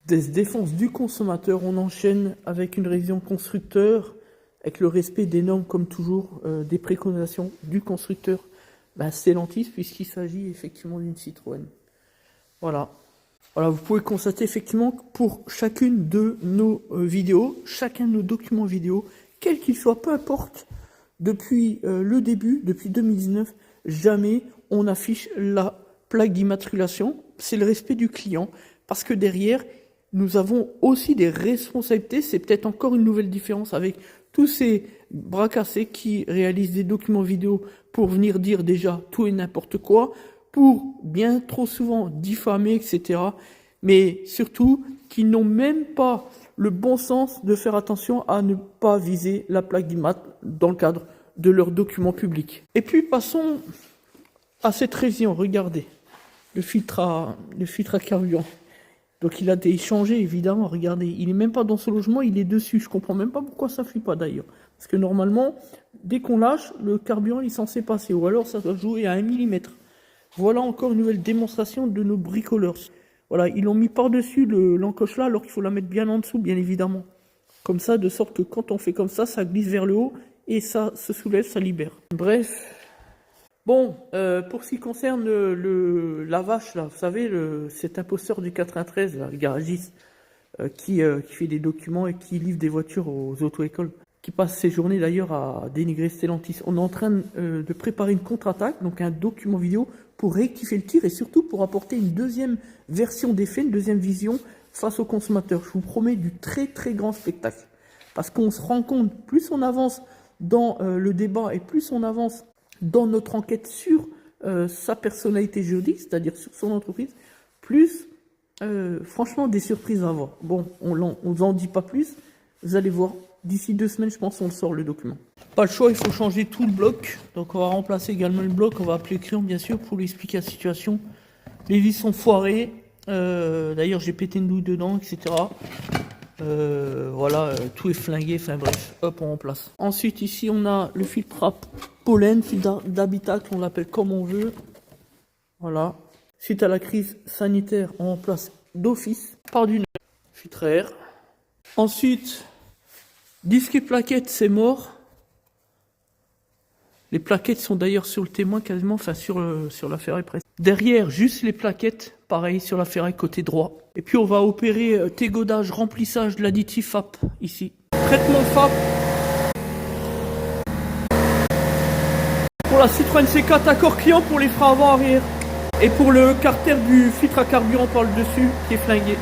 Des défenses du consommateur, on enchaîne avec une révision constructeur, avec le respect des normes comme toujours, des préconisations du constructeur Stellantis, puisqu'il s'agit effectivement d'une Citroën. Voilà. Voilà, vous pouvez constater effectivement que pour chacune de nos vidéos, chacun de nos documents vidéo, quel qu'il soit, peu importe, depuis le début, depuis 2019, jamais on affiche la plaque d'immatriculation. C'est le respect du client, parce que derrière, nous avons aussi des responsabilités. C'est peut-être encore une nouvelle différence avec tous ces bras cassés qui réalisent des documents vidéo pour venir dire déjà tout et n'importe quoi, pour bien trop souvent diffamer, etc. Mais surtout, qui n'ont même pas le bon sens de faire attention à ne pas viser la plaque d'immat dans le cadre de leurs documents publics. Et puis passons à cette révision. Regardez, le filtre à carburant. Donc il a été échangé, évidemment, regardez, il n'est même pas dans ce logement, il est dessus. Je comprends même pas pourquoi ça ne fuit pas d'ailleurs. Parce que normalement, dès qu'on lâche, le carburant il est censé passer, ou alors ça doit jouer à 1 mm. Voilà encore une nouvelle démonstration de nos bricoleurs. Voilà, ils l'ont mis par-dessus l'encoche là, alors qu'il faut la mettre bien en dessous, bien évidemment. Comme ça, de sorte que quand on fait comme ça glisse vers le haut, et ça se soulève, ça libère. Bref. Bon, pour ce qui concerne la vache, là, vous savez, cet imposteur du 93, là, le garagiste, qui fait des documents et qui livre des voitures aux auto-écoles, qui passe ses journées d'ailleurs à dénigrer Stellantis. On est en train de préparer une contre-attaque, donc un document vidéo pour rectifier le tir et surtout pour apporter une deuxième version des faits, une deuxième vision face aux consommateurs. Je vous promets du très très grand spectacle. Parce qu'on se rend compte, plus on avance dans le débat et plus on avance dans notre enquête sur sa personnalité juridique, c'est-à-dire sur son entreprise, plus franchement des surprises à avoir. Bon, on vous en dit pas plus, vous allez voir, d'ici 2 semaines je pense on le sort le document. Pas le choix, il faut changer tout le bloc, donc on va remplacer également le bloc, on va appeler le client bien sûr pour lui expliquer la situation. Les vis sont foirées, d'ailleurs j'ai pété une douille dedans, etc. Voilà, tout est flingué, enfin bref, hop, on remplace. Ensuite, ici, on a le filtre à pollen, filtre d'habitacle, on l'appelle comme on veut. Voilà. Suite à la crise sanitaire, on remplace d'office par du filtre à air. Ensuite, disque et plaquettes, c'est mort. Les plaquettes sont d'ailleurs sur le témoin quasiment, enfin sur la ferraille presque. Derrière, juste les plaquettes, pareil sur la ferraille côté droit. Et puis on va opérer tégodage, remplissage de l'additif FAP ici. Traitement FAP. Pour la Citroën C4, accord client pour les freins avant-arrière. Et pour le carter du filtre à carburant par le dessus qui est flingué.